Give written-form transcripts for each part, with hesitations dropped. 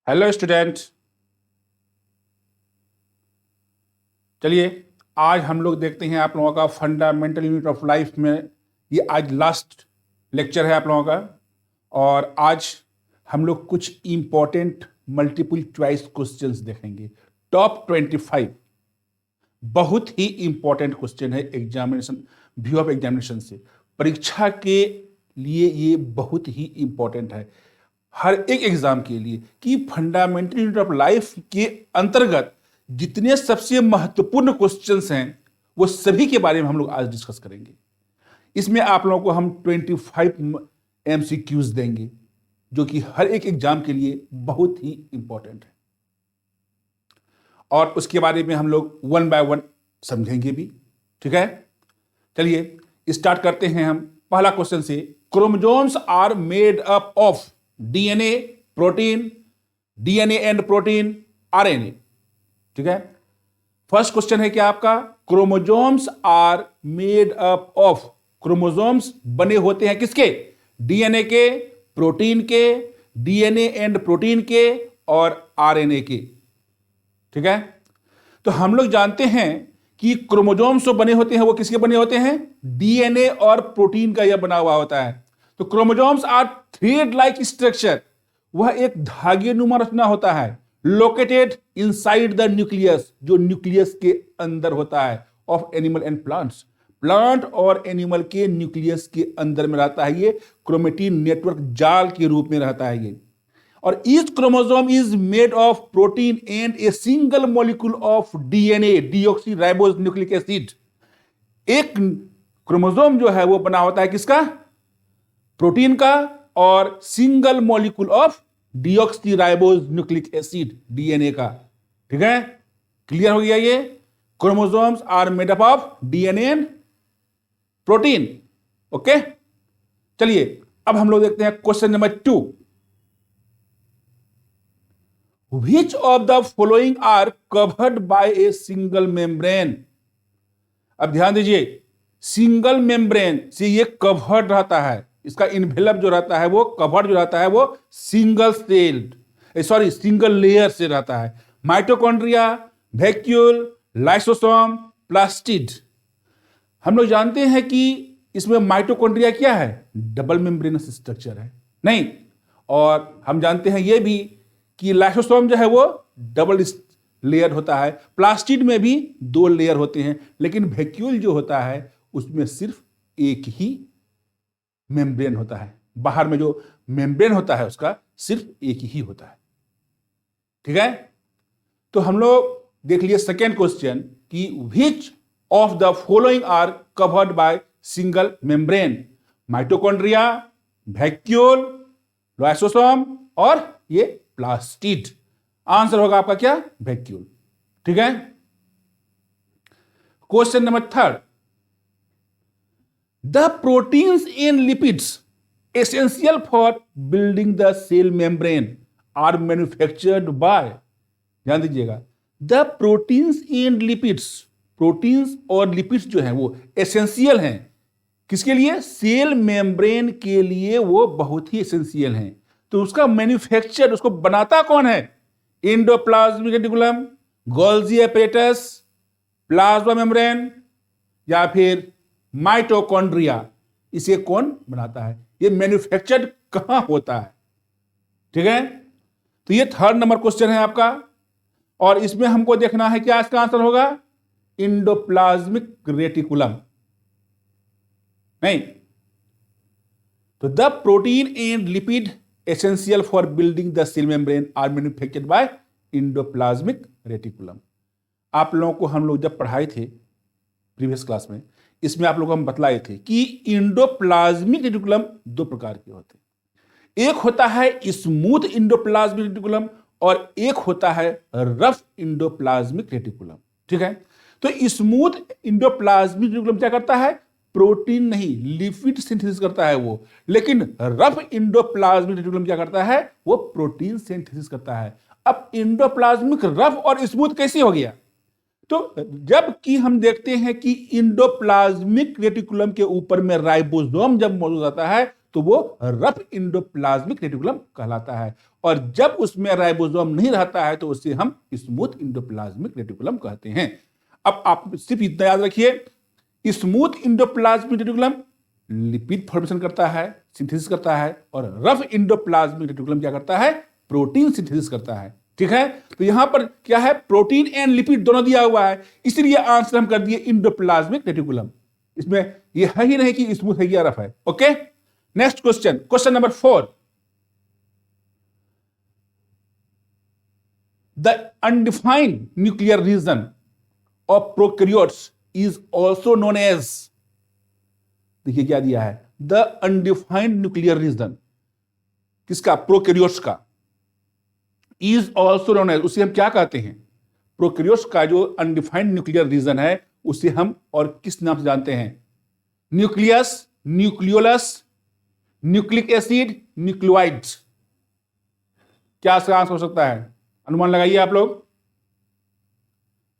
Hello student. चलिए आज हम लोग देखते हैं आप लोगों का फंडामेंटल यूनिट ऑफ लाइफ में। ये आज लास्ट लेक्चर है आप लोगों का, और आज हम लोग कुछ इंपॉर्टेंट मल्टीपल चॉइस क्वेश्चंस देखेंगे। टॉप 25 बहुत ही इंपॉर्टेंट क्वेश्चन है एग्जामिनेशन, व्यू ऑफ एग्जामिनेशन से, परीक्षा के लिए ये बहुत ही इंपॉर्टेंट है हर एक एग्जाम के लिए कि फंडामेंटल यूनिट ऑफ लाइफ के अंतर्गत जितने सबसे महत्वपूर्ण क्वेश्चंस हैं वो सभी के बारे में हम लोग आज डिस्कस करेंगे। इसमें आप लोगों को हम 25 MCQs देंगे जो कि हर एक एग्जाम के लिए बहुत ही इंपॉर्टेंट है, और उसके बारे में हम लोग वन बाय वन समझेंगे भी। ठीक है, चलिए स्टार्ट करते हैं हम पहला क्वेश्चन से। Chromosomes are made up of DNA, protein, DNA and protein, RNA। ठीक है, फर्स्ट क्वेश्चन है क्या आपका, chromosomes are made up of, chromosomes बने होते हैं किसके, DNA के, प्रोटीन के, DNA एंड प्रोटीन के और RNA के। ठीक है, तो हम लोग जानते हैं कि क्रोमोसोम्स जो बने होते हैं वो किसके बने होते हैं, DNA और प्रोटीन का यह बना हुआ होता है। तो chromosomes are thread like structure, वह एक धागे नुमा रचना होता है, लोकेटेड इनसाइड द न्यूक्लियस, जो न्यूक्लियस के अंदर होता है, of animal and plants, plant और एनिमल के न्यूक्लियस के अंदर में रहता है ये, क्रोमेटिन नेटवर्क जाल के रूप में रहता है ये। और each chromosome is made of protein and a single molecule of DNA, deoxy ribose nucleic acid. एक क्रोमोसोम जो है वो बना होता है किसका, प्रोटीन का और single molecule of deoxy ribose nucleic acid, DNA का। ठीक है, क्लियर हो गया ये। Chromosomes are made up of DNA and protein. Okay, चलिए अब हम लोग देखते हैं question number 2। Which of the following are covered by a single membrane? अब ध्यान दीजिए, सिंगल मेम्ब्रेन से ये कवर्ड रहता है, इसका इन्वेलप जो रहता है वो कवर्ड जो रहता है वो सिंगल लेयर से रहता है। Mitochondria, vacuole, lysosome, plastid. हम लोग जानते हैं कि इसमें माइटोकॉन्ड्रिया क्या है, डबल मेम्ब्रेनस स्ट्रक्चर है नहीं, और हम जानते हैं ये भी कि लाइसोसोम जो है वो डबल लेयर होता है, प्लास्टिड में भी 2 लेयर होते हैं, लेकिन वैक्यूल जो होता है उसमें सिर्फ एक ही मेम्ब्रेन होता है, बाहर में जो मेम्ब्रेन होता है उसका सिर्फ एक ही होता है। ठीक है, तो हम लोग देख लिए सेकेंड क्वेश्चन कि which of the following are covered by single membrane, mitochondria, vacuole, lysosome और ये प्लास्टिड। आंसर होगा आपका क्या, वैक्यूल। ठीक है, question number 3। The proteins and lipids essential for building the cell membrane are manufactured by, ध्यान दीजिएगा, the proteins and lipids, proteins और लिपिड्स जो हैं वो एसेंशियल हैं किसके लिए, सेल मेम्ब्रेन के लिए वो बहुत ही एसेंशियल हैं। तो उसका मैन्युफैक्चर, उसको बनाता कौन है, endoplasmic reticulum, Golgi apparatus, plasma membrane या फिर माइटोकॉन्ड्रिया, इसे कौन बनाता है, ये मैन्युफैक्चर्ड कहां होता है। ठीक है, तो ये 3rd नंबर क्वेश्चन है आपका, और इसमें हमको देखना है क्या इसका आंसर होगा, एंडोप्लाज्मिक रेटिकुलम नहीं। तो the protein and lipid essential for building the cell membrane are manufactured by endoplasmic reticulum. आप लोगों को हम लोग जब पढ़ाए थे प्रीवियस क्लास में, इसमें आप लोगों को हम बतलाए थे कि एंडोप्लाज्मिक रेटिकुलम 2 प्रकार के होते हैं, एक होता है स्मूथ एंडोप्लाज्मिक रेटिकुलम और एक होता है रफ एंडोप्लाज्मिक रेटिकुलम। ठीक है, तो स्मूथ एंडोप्लाज्मिक रेटिकुलम क्या करता है, प्रोटीन नहीं लिपिड सिंथेसिस करता है वो, लेकिन रफ एंडोप्लाज्मिक रेटिकुलम क्या करता है, वो प्रोटीन सिंथेसिस करता है। अब एंडोप्लाज्मिक रफ और स्मूथ कैसे हो गया, तो जबकि हम देखते हैं कि एंडोप्लाज्मिक रेटिकुलम के ऊपर में राइबोसोम जब मौजूद आता है तो वो रफ इंडोप्लाज्मिक रेटिकुलम कहलाता है। और जब उसमें राइबोसोम नहीं रहता है तो उसे हम स्मूथ इंडोप्लाज्मिक रेटिकुलम कहते हैं। अब आप सिर्फ इतना याद रखिए, smooth endoplasmic reticulum lipid formation करता है, सिंथेसिस करता है, और रफ इंडोप्लाज्मिक रेटिकुलम क्या करता है, प्रोटीन सिंथेसिस करता है। ठीक है, तो यहां पर क्या है, प्रोटीन एंड लिपिड दोनों दिया हुआ है, इसलिए आंसर हम कर दिए इंडोप्लाज्मिक रेटिकुलम। इसमें ये है ही नहीं कि स्मूथ है या रफ है। Okay, next question, question number 4। The undefined nuclear region of prokaryotes is also known as, देखिए क्या दिया है, द अनडिफाइंड न्यूक्लियर रीजन किसका, प्रोकैरियोट्स का, इज ऑल्सो नोन एज, उसे हम क्या कहते हैं, प्रोकैरियोट्स का जो अनडिफाइंड न्यूक्लियर रीजन है उसे हम और किस नाम से जानते हैं, nucleus, nucleolus, nucleic acid, nucleoids. क्या इसका आंसर हो सकता है, अनुमान लगाइए आप लोग।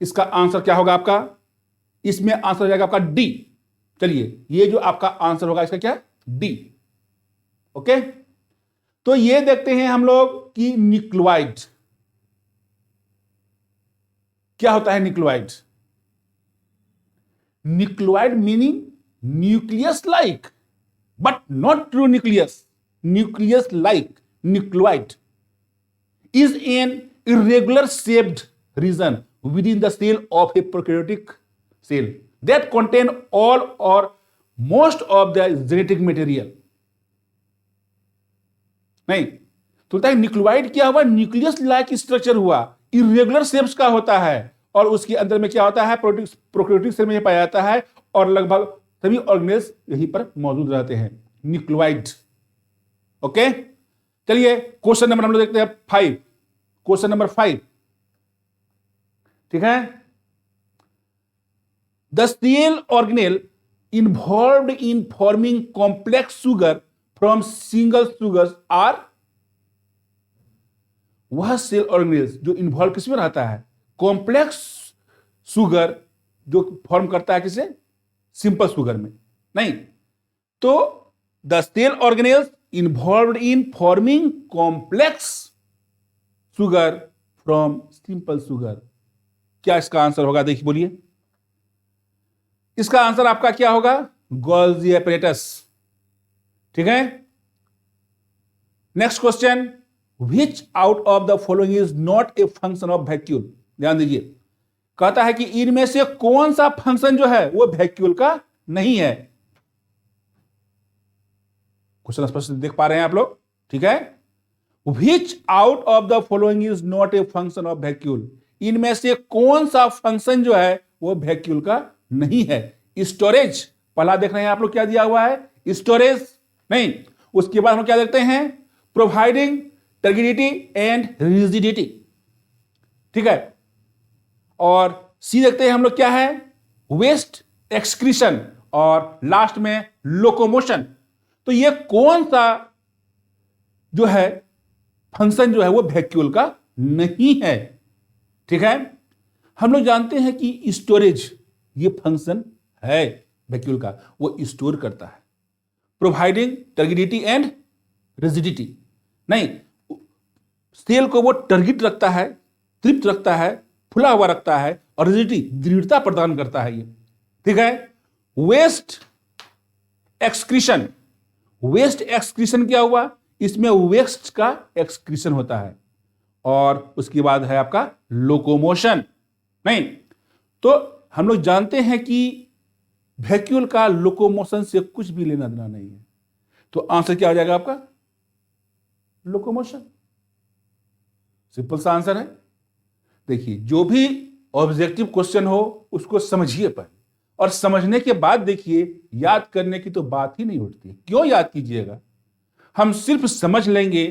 इसका आंसर क्या होगा आपका, इसमें आंसर हो जाएगा आपका डी। चलिए, ये जो आपका आंसर होगा इसका क्या, डी। ओके, तो ये देखते हैं हम लोग कि न्यूक्लियोइड क्या होता है। Nucleoid, nucleoid meaning nucleus like but not true nucleus, nucleus like nucleoid is an irregular shaped region within the cell of a prokaryotic cell that contain all or most of the genetic material। नहीं तो होता है nucleoid क्या हुआ, nucleus like structure हुआ, irregular shapes का होता है, और उसके अंदर में क्या होता है, प्रोकैरियोटिक सेल में पाया जाता है, और लगभग सभी ऑर्गेनेल्स यहीं पर मौजूद रहते हैं, न्यूक्लियोइड। ओके, चलिए क्वेश्चन नंबर हम लोग देखते हैं 5, क्वेश्चन नंबर 5। ठीक है, the cell organelle involved in forming complex sugar from single sugars are, वह सेल ऑर्गेनेल्स जो इन्वॉल्व किसमें रहता है, कॉम्प्लेक्स शुगर जो फॉर्म करता है किसे, सिंपल शुगर में। नहीं तो the cell organelles involved in forming complex sugar from simple sugar, क्या इसका आंसर होगा, देखिए बोलिए। इसका आंसर आपका क्या होगा, गोल्गी एपरेटस। ठीक है, next question, which out of the following is not a function of vacuole. ध्यान दीजिए, कहता है कि इनमें से कौन सा फंक्शन जो है वो वैक्यूल का नहीं है। क्वेश्चन स्पष्ट देख पा रहे हैं आप लोग। ठीक है, विच out of the following is not a function of vacuole, इनमें से कौन सा फंक्शन जो है वो वैक्यूल का नहीं है। स्टोरेज पहला देख रहे हैं आप लोग, क्या दिया हुआ है, स्टोरेज। नहीं, उसके बाद हम क्या देखते हैं, प्रोवाइडिंग टर्गिडिटी एंड रिजिडिटी। ठीक है, और सी देखते हैं हम लोग क्या है, वेस्ट एक्सक्रीशन, और लास्ट में लोकोमोशन। तो ये कौन सा जो है फंक्शन जो है वो वैक्यूल का नहीं है। ठीक है, हम लोग जानते हैं कि स्टोरेज ये फंक्शन है वैक्यूल का, वो स्टोर करता है, प्रोवाइडिंग टर्गिडिटी एंड रिजिडिटी। नहीं, सेल को वो टर्गिट रखता है, तृप्त रखता है, फुला हुआ रखता है, और रिजिडिटी दृढ़ता प्रदान करता है ये। ठीक है, वेस्ट एक्सक्रीशन, वेस्ट एक्सक्रीशन क्या हुआ, इसमें वेस्ट का एक्सक्रीशन होता है, और उसके बाद है आपका लोकोमोशन। नहीं तो हम लोग जानते हैं कि वैक्यूल का लोकोमोशन से कुछ भी लेना देना नहीं है, तो आंसर क्या हो जाएगा आपका, लोकोमोशन। सिंपल सा आंसर है। देखिए, जो भी ऑब्जेक्टिव क्वेश्चन हो उसको समझिए पहले, और समझने के बाद देखिए, याद करने की तो बात ही नहीं उठती। क्यों याद कीजिएगा, हम सिर्फ समझ लेंगे,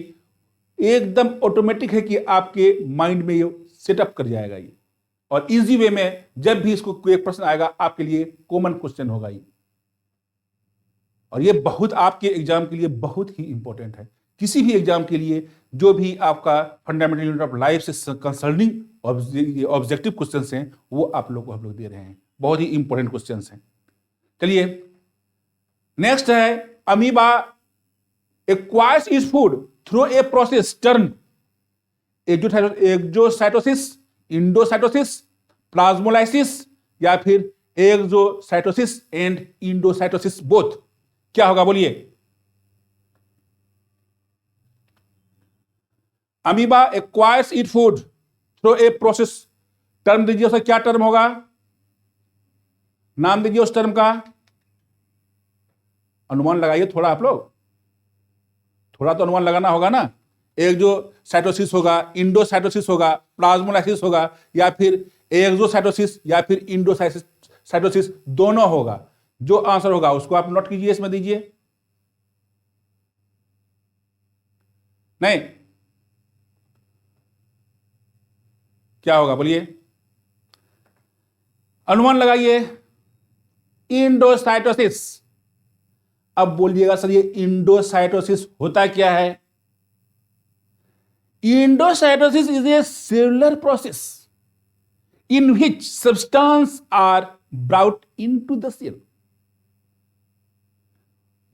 एकदम ऑटोमेटिक है कि आपके माइंड में ये सेटअप कर जाएगा ये, और इजी वे में जब भी इसको कोई एक प्रश्न आएगा आपके लिए कॉमन क्वेश्चन होगा ये, और ये बहुत आपके एग्जाम के लिए बहुत ही इंपॉर्टेंट है। किसी भी एग्जाम के लिए जो भी आपका फंडामेंटल यूनिट ऑफ लाइफ से कंसर्निंग ऑब्जेक्टिव क्वेश्चंस हैं वो आप लोग को हम लोग दे रहे हैं, बहुत ही इंपॉर्टेंट क्वेश्चंस हैं। चलिए नेक्स्ट है amoeba acquires its food through a process term exocytosis, endocytosis, plasmolysis या फिर एक्सोसाइटोसिस एंड इंडोसाइटोसिस बोथ। क्या होगा बोलिए? Amoeba acquires it food through a process, term दीजिए उसका, क्या टर्म होगा? नाम दीजिए उस टर्म का, अनुमान लगाइए थोड़ा आप लोग, थोड़ा तो अनुमान लगाना होगा ना। एक जो साइटोसिस होगा, इंडोसाइटोसिस होगा, प्लाज्मोलाइसिस होगा, या फिर एक्सोसाइटोसिस या फिर इंडोसाइटोसिस, दोनों होगा। जो आंसर होगा उसको आप नोट कीजिए, इसमें दीजिए। नहीं, क्या होगा बोलिए? अनुमान लगाइए। इंडोसाइटोसिस। अब बोलिएगा सर ये इंडोसाइटोसिस होता क्या है? Endocytosis is a cellular process in which substance are brought into the cell।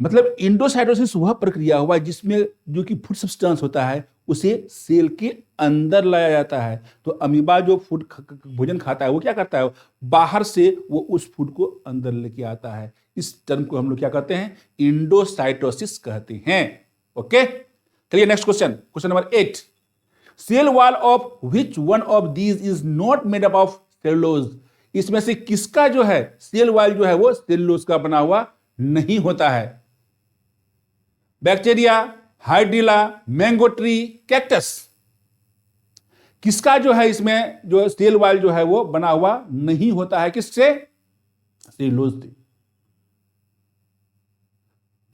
मतलब इंडोसाइटोसिस वह प्रक्रिया हुआ जिसमें जो कि फूड सब्सटेंस होता है उसे सेल के अंदर लाया जाता है। तो अमीबा जो फूड भोजन खाता है वो क्या करता है? बाहर से वो उस फूड को अंदर लेके आता है। इस टर्म को हम लोग क्या कहते हैं? इंडोसाइटोसिस कहते हैं। ओके, चलिए next question, question number 8। Cell wall of which one of these is not made up of cellulose. इसमें से किसका जो है सेल वॉल जो है वो सेलुलोज का बना हुआ नहीं होता है? Bacteria, hydrilla, mango tree, cactus. किसका जो है इसमें जो सेल वॉल जो है वो बना हुआ नहीं होता है? किससे? सेलुलोज से।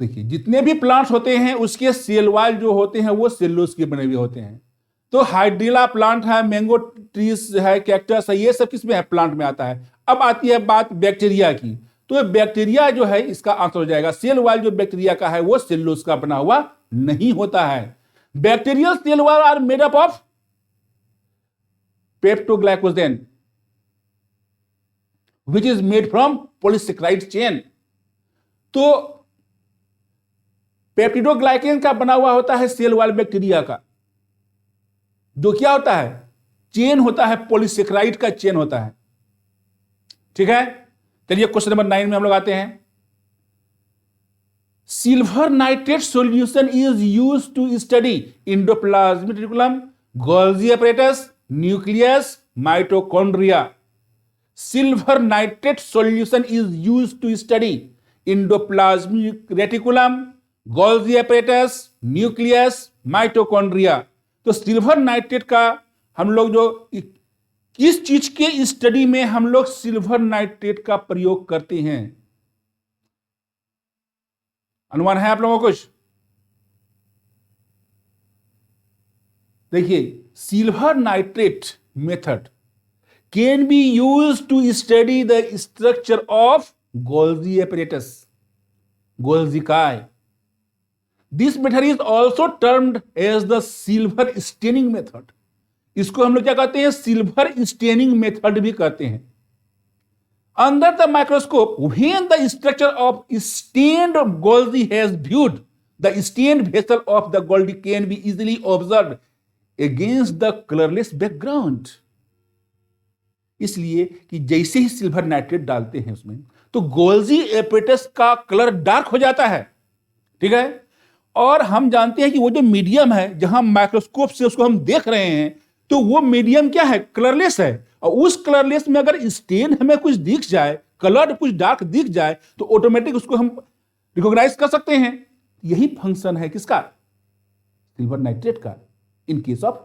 देखिए जितने भी प्लांट्स होते हैं उसके सेल वॉल जो होते हैं वो सेलुलोज के बने हुए होते हैं। तो हाइड्रिला प्लांट है, मैंगो ट्रीज है, कैक्टस है, ये सब किसमें है? प्लांट में आता है। अब आती है बात बैक्टीरिया की। तो बैक्टीरिया जो है इसका आंसर हो जाएगा सेल वॉल जो बैक्टीरिया का है वो सेलुलोज का बना हुआ नहीं होता है। Bacterial cell wall are made up of peptoglycogen which is made from polysaccharide chain. तो पेप्टिडोग्लाइकेन का बना हुआ होता है सेल वॉल बैक्टीरिया का, जो क्या होता है? चेन होता है, पॉलीसेकेराइड का चेन होता है। ठीक है, चलिए क्वेश्चन नंबर 9 में हम लोग आते हैं। Silver nitrate solution is used to study endoplasmic reticulum, Golgi apparatus, nucleus, mitochondria. Silver nitrate solution is used to study endoplasmic reticulum, Golgi apparatus, nucleus, mitochondria. तो सिल्वर नाइट्रेट का हम लोग जो किस चीज के स्टडी में हम लोग सिल्वर नाइट्रेट का प्रयोग करते हैं? अनुमान है आप लोगों को कुछ? देखिए silver nitrate method can be used to study the structure of Golgi apparatus, गोल्जिकाई। This method is also termed as the silver staining method. इसको हम लोग क्या कहते हैं? सिल्वर स्टेनिंग मेथड भी कहते हैं। Under the microscope when the structure of stained Golgi has viewed, the stained vessel of the Golgi can be easily observed against the colorless background। इसलिए कि जैसे ही सिल्वर नाइट्रेट डालते हैं उसमें तो गोल्गी apparatus का कलर डार्क हो जाता है। ठीक है, और हम जानते हैं कि वो जो मीडियम है जहां माइक्रोस्कोप से उसको हम देख रहे हैं तो वो मीडियम क्या है? कलरलेस है। और उस कलरलेस में अगर स्टेन हमें कुछ दिख जाए, कलर कुछ डार्क दिख जाए तो ऑटोमेटिक उसको हम रिकॉग्नाइज कर सकते हैं। यही फंक्शन है किसका? सिल्वर नाइट्रेट का, in case of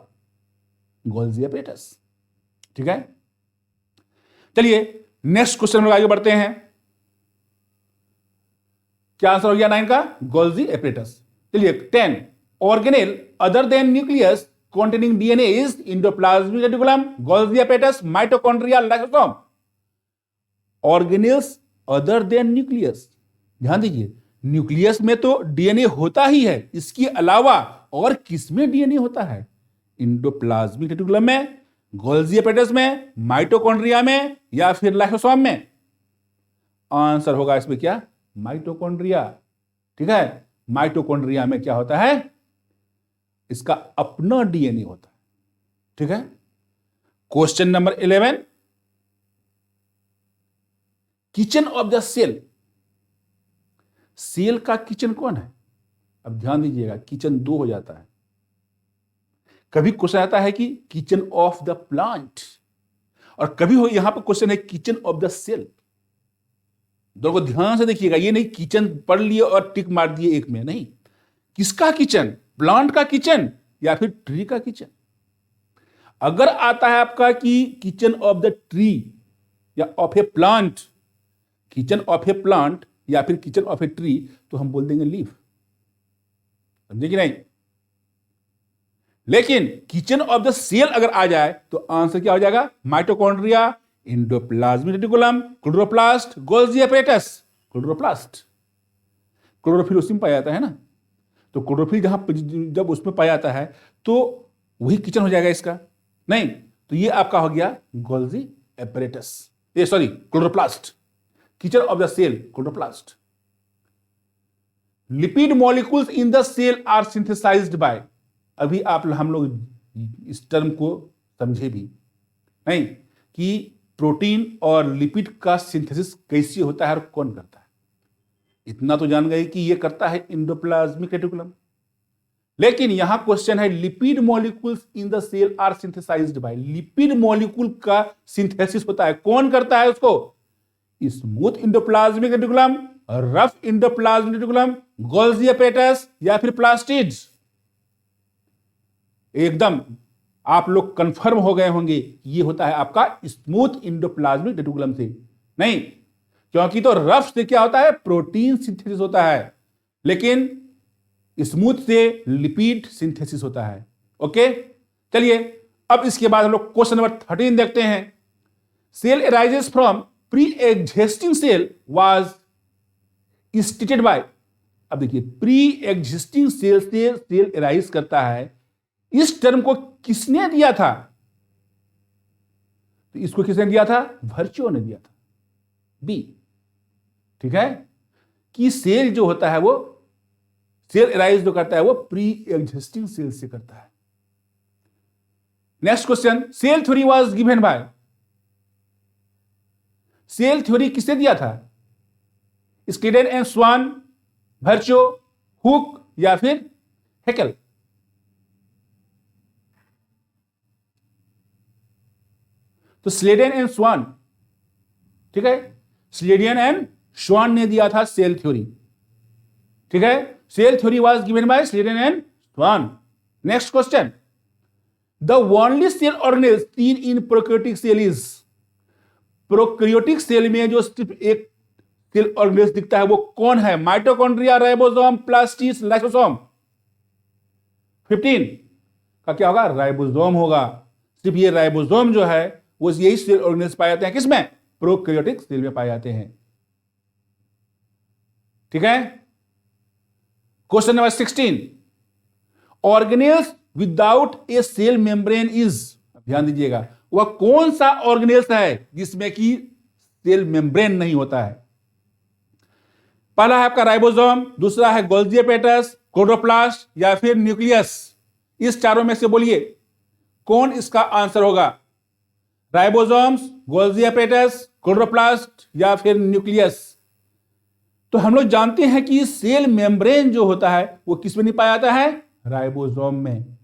Golgi apparatus। ठीक है, चलिए नेक्स्ट क्वेश्चन में आगे बढ़ते हैं। क्या आंसर हो गया 9 का? Golgi apparatus। चलिए 10, organelle other than nucleus containing DNA is endoplasmic reticulum, Golgi apparatus, mitochondria, lysosome। Organelles other than nucleus, ध्यान दीजिए न्यूक्लियस में तो डीएनए होता ही है, इसके अलावा और किसमें डीएनए होता है? एंडोप्लाज्मिक रेटिकुलम में, गोल्गी apparatus में, माइटोकॉन्ड्रिया में या फिर लाइसोसोम में। आंसर होगा इसमें क्या? माइटोकॉन्ड्रिया। ठीक है, माइटोकॉन्ड्रिया में क्या होता है, इसका अपना डीएनए होता है। ठीक है, question number 11, kitchen of the cell. Cell का किचन कौन है? अब ध्यान दीजिएगा, किचन दो हो जाता है। कभी क्वेश्चन आता है कि किचन ऑफ द प्लांट, और कभी हो यहां पर क्वेश्चन है किचन ऑफ द सेल। दोनों को ध्यान से देखिएगा, ये नहीं किचन पढ़ लिए और टिक मार दिए एक में, नहीं। किसका किचन? प्लांट का किचन या फिर ट्री का किचन? अगर आता है आपका कि किचन ऑफ द ट्री या of A plant, kitchen of A plant या फिर किचन ऑफ ए ट्री, तो हम बोल देंगे लीफ। समझे कि नहीं? लेकिन किचन ऑफ द सेल अगर आ जाए तो आंसर क्या हो जाएगा? Mitochondria, endoplasmic reticulum, chloroplast, Golgi apparatus. Chloroplast, chlorophyll उसी में पाया जाता है ना, तो क्लोरोफिल जब उसमें पाया जाता है तो वही किचन हो जाएगा इसका। नहीं तो ये आपका हो गया गोल्गी एपैरेटस, ये sorry chloroplast. Kitchen of the cell chloroplast. Lipid molecules in the cell are synthesized by. अभी हम लोग इस टर्म को समझे भी नहीं कि प्रोटीन और लिपिड का सिंथेसिस कैसे होता है और कौन करता है। इतना तो जान गए कि ये करता है एंडोप्लाज्मिक रेटिकुलम। लेकिन यहां क्वेश्चन है lipid molecules in the cell are synthesized by. Lipid molecule का सिंथेसिस होता है, कौन करता है उसको? Smooth endoplasmic reticulum, rough endoplasmic reticulum, Golgi apparatus या फिर प्लास्टिड्स। एकदम आप लोग कंफर्म हो गए होंगे ये होता है आपका स्मूथ एंडोप्लाज्मिक रेटिकुलम से। नहीं, क्योंकि तो रफ से क्या होता है? प्रोटीन सिंथेसिस होता है, लेकिन स्मूथ से लिपिड सिंथेसिस होता है। ओके, चलिए अब इसके बाद हम लोग क्वेश्चन नंबर 13 देखते हैं। Cell arises from pre existing cell was stated by. अब देखिए, प्री एग्जिस्टिंग सेल से सेल अराइज करता है, इस टर्म को किसने दिया था? तो इसको किसने दिया था? वर्च्यू ने दिया था, बी। ठीक है, कि सेल जो होता है वो सेल अराइज जो करता है वो प्री एग्जिस्टिंग सेल से करता है। Next question, cell theory was given by. Cell theory किसने दिया था? Schleiden and Schwann, Virchow, Hooke या फिर हैकेल? तो स्लेडन एंड स्वान, ठीक है, स्लेडियन एंड स्वान ने दिया था सेल थ्योरी। ठीक है, cell theory was given by Schleiden and Schwann. Next question, the only cell organelle seen in prokaryotic cell is. Prokaryotic cell में जो सिर्फ एक सेल ऑर्गेनेल दिखता है वो कौन है? Mitochondria, ribosome, plastids, lysosome. 15 का क्या होगा? राइबोसोम होगा। सिर्फ ये राइबोसोम जो है वो यही सेल ऑर्गेनेल्स पाए जाते हैं, किसमें? प्रोकैरियोटिक सेल में पाए जाते हैं। ठीक है, question number 16, organelles without a cell membrane is. ध्यान दीजिएगा, वह कौन सा ऑर्गेनेल्स है जिसमें कि सेल मेम्ब्रेन नहीं होता है? पहला है आपका राइबोसोम, दूसरा है गोल्गी एपैरेटस, क्लोरोप्लास्ट या फिर न्यूक्लियस। इस चारों में से बोलिए कौन इसका आंसर होगा? राइबोसोम्स, गोल्गी एपैरेटस, क्लोरोप्लास्ट या फिर न्यूक्लियस? तो हम लोग जानते हैं कि सेल मेम्ब्रेन जो होता है वो किस में नहीं पाया जाता है? राइबोसोम में।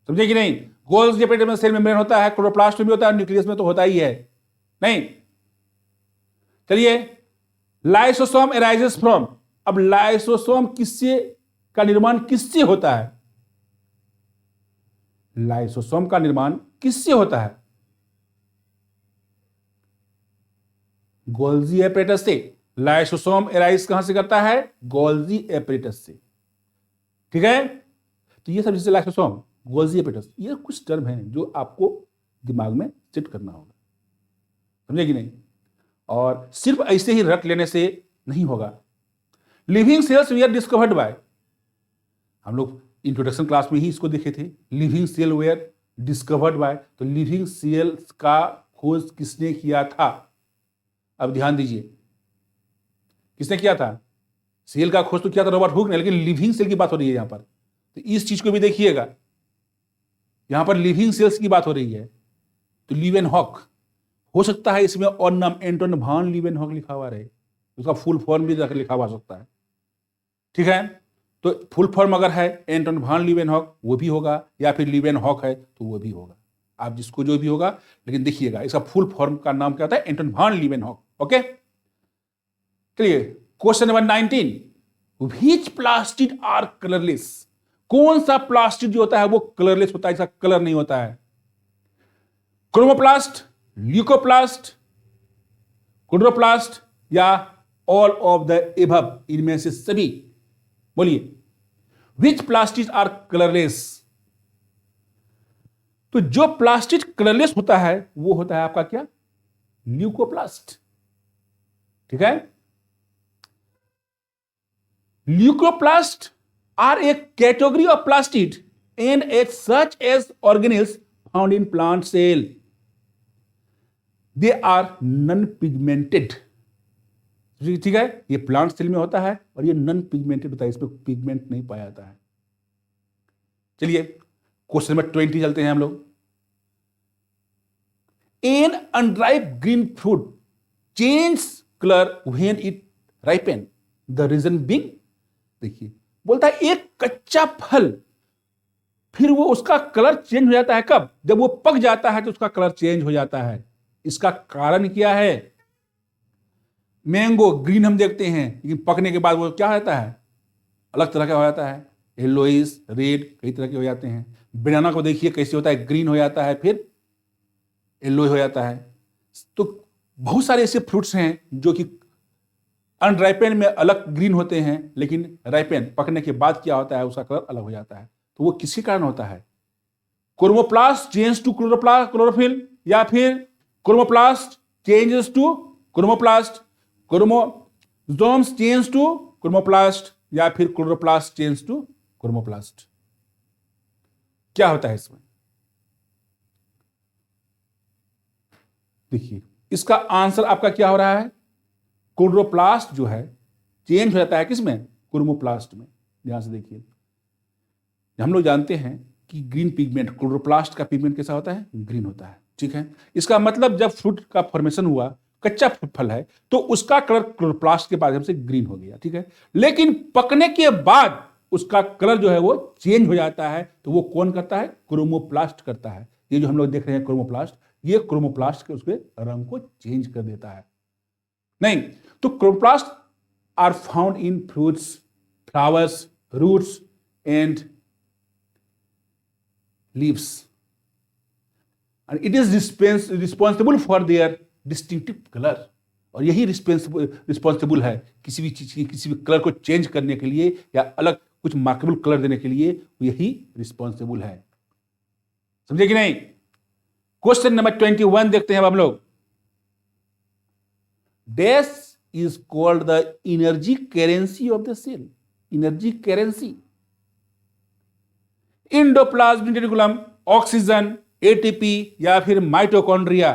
समझे कि नहीं? गोल्गी एपैरेटस में सेल मेम्ब्रेन होता है, क्लोरोप्लास्ट में भी होता है, न्यूक्लियस में तो होता ही है नहीं। चलिए, लाइसोसोम अराइजेस फ्रॉम। अब लाइसोसोम किससे का निर्माण किससे होता है? लाइसोसोम का निर्माण किससे होता है? गोल्गी एपैरेटस से। लाइसोसोम अराइज कहां से करता है? गोल्गी एपैरेटस से। ठीक है, तो ये सब जैसे लाइसोसोम, गोल्गी एपैरेटस, ये कुछ टर्म हैं जो आपको दिमाग में सेट करना होगा। समझे कि नहीं? और सिर्फ ऐसे ही रट लेने से नहीं होगा। Living cells were discovered by. हम लोग इंट्रोडक्शन क्लास में ही इसको देखे थे, living cell were discovered by. तो लिविंग सेल्स का खोज किसने किया था? अब ध्यान दीजिए, किसने किया था? सेल का खोज तो किया था रॉबर्ट हुक ने, लेकिन लिविंग सेल की बात हो रही है यहां पर, तो इस चीज को भी देखिएगा, यहां पर लिविंग सेल्स की बात हो रही है। तो लीवेनहॉक, हो सकता है इसमें और नाम एंटन भान लीवेनहॉक लिखा हुआ रहे, उसका फुल फॉर्म भी लिखा हुआ सकता है, ठीक है। तो फुल फॉर्म अगर है एंटन भान लीवेनहॉक वो भी होगा, या फिर लीवेनहॉक है तो वो भी होगा, आप जिसको जो भी होगा, लेकिन देखिएगा इसका फुल फॉर्म का नाम क्या होता है, एंटन भान लीवेनहॉक। ओके, चलिए question number 19, which plastid are colourless, कौन सा प्लास्टिड जो होता है वो कलरलेस होता है, इसका कलर नहीं होता है? क्रोमोप्लास्ट, ल्यूकोप्लास्ट, क्लोरोप्लास्ट या ऑल ऑफ द एबव, इनमें से सभी? बोलिए, विच प्लास्टिड आर कलरलेस? तो जो प्लास्टिड कलरलेस होता है वो होता है आपका क्या, ल्यूकोप्लास्ट, ठीक है। Leucoplast are a category of plastid and as such as organelles found in plant cell, they are non pigmented, ठीक है। ये प्लांट सेल में होता है और ये नॉन पिगमेंटेड होता है, इसमें पिगमेंट नहीं पाया जाता है। चलिए क्वेश्चन नंबर 20 चलते हैं हम लोग। An unripe green fruit change colour when it ripen, the reason being, देखिए बोलता है एक कच्चा फल फिर वो उसका कलर चेंज हो जाता है कब, जब वो पक जाता है तो उसका कलर चेंज हो जाता है। इसका कारण क्या है? मैंगो ग्रीन हम देखते हैं, लेकिन पकने के बाद वो क्या होता है, अलग तरह का हो जाता है, येलोइश, रेड, कई तरह के हो जाते हैं। बनाना को देखिए कैसे होता है, ग्रीन हो जाता है फिर येलो हो जाता है। तो बहुत सारे ऐसे फ्रूट्स हैं जो कि अनराइपेन में अलग ग्रीन होते हैं, लेकिन राइपेन पकने के बाद क्या होता है, उसका कलर अलग हो जाता है। तो वो किसी कारण होता है? क्रोमोप्लास्ट चेंज टू क्लोरोफिल, या फिर chromoplast changes to chromoplast, chromosomes change to chromoplast, या फिर क्लोरोप्लास्ट चेंज टू क्रोमोप्लास्ट। क्या होता है इसमें? देखिए इसका आंसर आपका क्या हो रहा है, क्लोरोप्लास्ट जो है चेंज हो जाता है किसमें, क्रोमोप्लास्ट में। ध्यान से देखिए, हम लोग जानते हैं कि ग्रीन पिगमेंट, क्लोरोप्लास्ट का पिगमेंट कैसा होता है, ग्रीन होता है, ठीक है। इसका मतलब जब फ्रूट का फॉर्मेशन हुआ, कच्चा फल है, तो उसका कलर क्लोरोप्लास्ट के माध्यम से ग्रीन हो गया, ठीक है। लेकिन पकने के बाद उसका कलर जो है वो चेंज हो जाता है, तो वो कौन करता है, क्रोमोप्लास्ट करता है। ये जो हम लोग देख रहे हैं क्रोमोप्लास्ट, ये क्रोमोप्लास्ट के उसके रंग को चेंज कर देता है। नहीं, तो chromoplast are found in fruits, flowers, roots and leaves, and it is responsible for their distinctive colour. और यही रिस्पॉन्सिबल है किसी भी चीज की, किसी भी कलर को चेंज करने के लिए या अलग कुछ मार्केबल कलर देने के लिए, यही रिस्पॉन्सिबल है। समझे कि नहीं? क्वेश्चन नंबर 21 देखते हैं अब हम लोग। Dash is called the energy currency of the cell, energy currency, endoplasmic reticulum, oxygen, ATP या फिर माइटोकॉन्ड्रिया?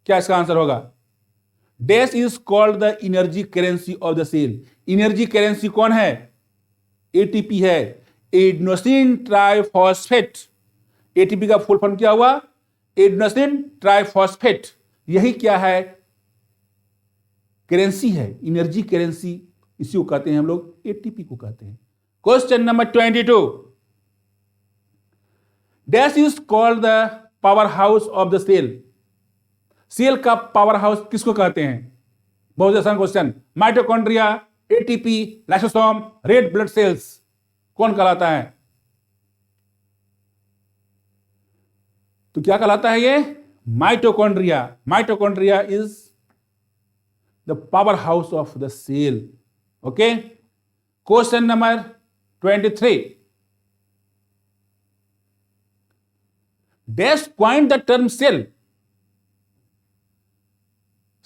क्या इसका आंसर होगा? Dash is called the energy currency of the cell. Energy currency कौन है? एटीपी है, एडेनोसिन ट्राइफॉस्फेट। एटीपी का full form क्या हुआ? Adenosine triphosphate. यही क्या है? करेंसी है, एनर्जी करेंसी, इसी को कहते हैं हम लोग, एटीपी को कहते हैं। Question number 22, dash is called the power house of the cell. Cell का पावर हाउस किसको कहते हैं? बहुत आसान question. Mitochondria, ATP, lysosome, red blood cells, कौन कहलाता है? तो क्या कहलाता है ये? Mitochondria. Mitochondria is the power house of the cell. Okay, question number 23, dash coined the term cell.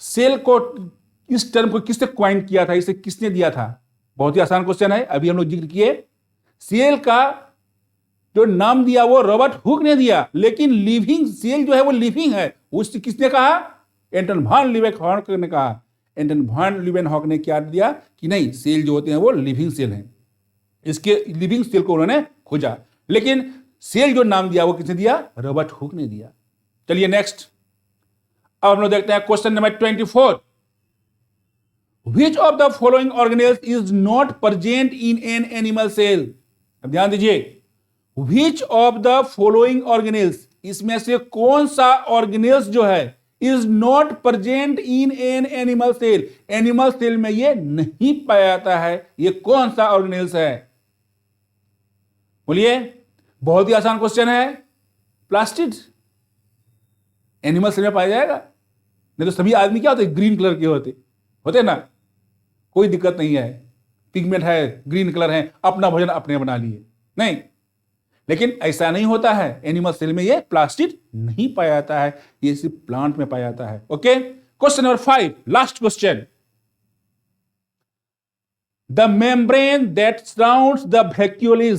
Cell को, इस टर्म को किसने क्वाइन किया था, इसे किसने दिया था? बहुत ही आसान क्वेश्चन है, अभी हम लोग जिक्र किए। सेल का जो नाम दिया वो रॉबर्ट हुक ने दिया, लेकिन लिविंग सेल जो है वो लिविंग है, उससे किसने कहा? एंटन भान लीवेनहॉक ने कहा। एंटन वॉन लीवेनहॉक ने क्या दिया कि नहीं, सेल जो होते हैं वो लिविंग सेल हैं, इसके लिविंग सेल को उन्होंने खोजा। लेकिन सेल जो नाम दिया वो किसने दिया? रॉबर्ट हुक ने दिया। चलिए नेक्स्ट, अब हम लोग देखते हैं question number 24। Which of the following organelles is not present in an animal cell? अब ध्यान दीजिए, which of the following organelles, इसमें से कौन सा ऑर्गेनेल्स जो है is not present in an animal cell, animal cell में ये नहीं पाया जाता है, ये कौन सा ऑर्गेनेल्स है? बोलिए, बहुत ही आसान क्वेश्चन है। प्लास्टिड एनिमल सेल में पाया जाएगा? नहीं तो सभी आदमी क्या होते, ग्रीन कलर के होते ना, कोई दिक्कत नहीं है, पिगमेंट है, ग्रीन कलर है, अपना भोजन अपने बना लिए, नहीं। लेकिन ऐसा नहीं होता है, एनिमल सेल में ये प्लास्टिड नहीं पाया जाता है, ये सिर्फ प्लांट में पाया जाता है। Okay, question number 5, last question. The membrane that surrounds the vacuole.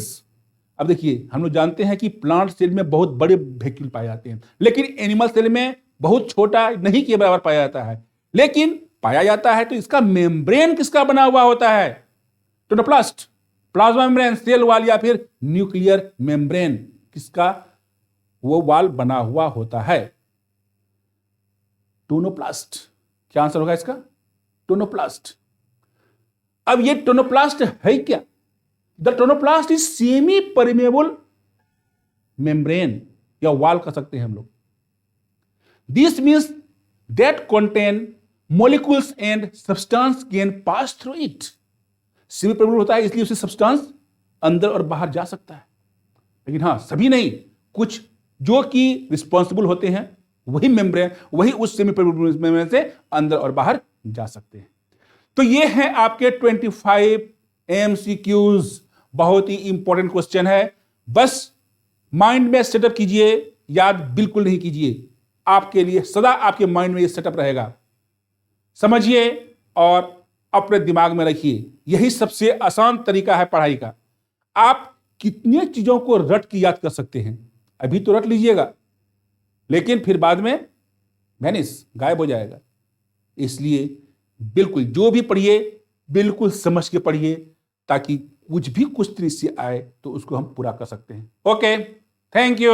अब देखिए, हम लोग जानते हैं कि प्लांट सेल में बहुत बड़े वैक्यूल पाए जाते हैं, लेकिन एनिमल सेल में बहुत छोटा, नहीं के बराबर पाया जाता है, लेकिन पाया जाता है। तो इसका मेम्ब्रेन किसका बना हुआ होता है? Tonoplast, plasma membrane, cell wall, या फिर न्यूक्लियर मेम्ब्रेन, किसका वो वॉल बना हुआ होता है? टोनोप्लास्ट। क्या आंसर होगा इसका? टोनोप्लास्ट। अब ये टोनोप्लास्ट है क्या? The tonoplast is semi permeable membrane या वॉल कह सकते हैं हम लोग। This means that contain molecules and substance can pass through it. Semi permeable होता है, इसलिए उससे सब्सटेंस अंदर और बाहर जा सकता है, लेकिन हाँ सभी नहीं, कुछ जो कि रिस्पॉन्सिबल होते हैं वही मेम्ब्रेन, वही उस सेमी परमेबल मेम्ब्रेन से अंदर और बाहर जा सकते हैं। तो ये है आपके 25 MCQs, बहुत ही इंपॉर्टेंट क्वेश्चन है। बस माइंड में सेटअप कीजिए, याद बिल्कुल नहीं कीजिए, आपके लिए सदा आपके माइंड में ये सेटअप रहेगा। समझिए और अपने दिमाग में रखिए, यही सबसे आसान तरीका है पढ़ाई का। आप कितनी चीजों को रट के याद कर सकते हैं, अभी तो रट लीजिएगा, लेकिन फिर बाद में वैनिश, गायब हो जाएगा। इसलिए बिल्कुल जो भी पढ़िए बिल्कुल समझ के पढ़िए, ताकि कुछ भी कुछ से आए तो उसको हम पूरा कर सकते हैं। Okay, thank you.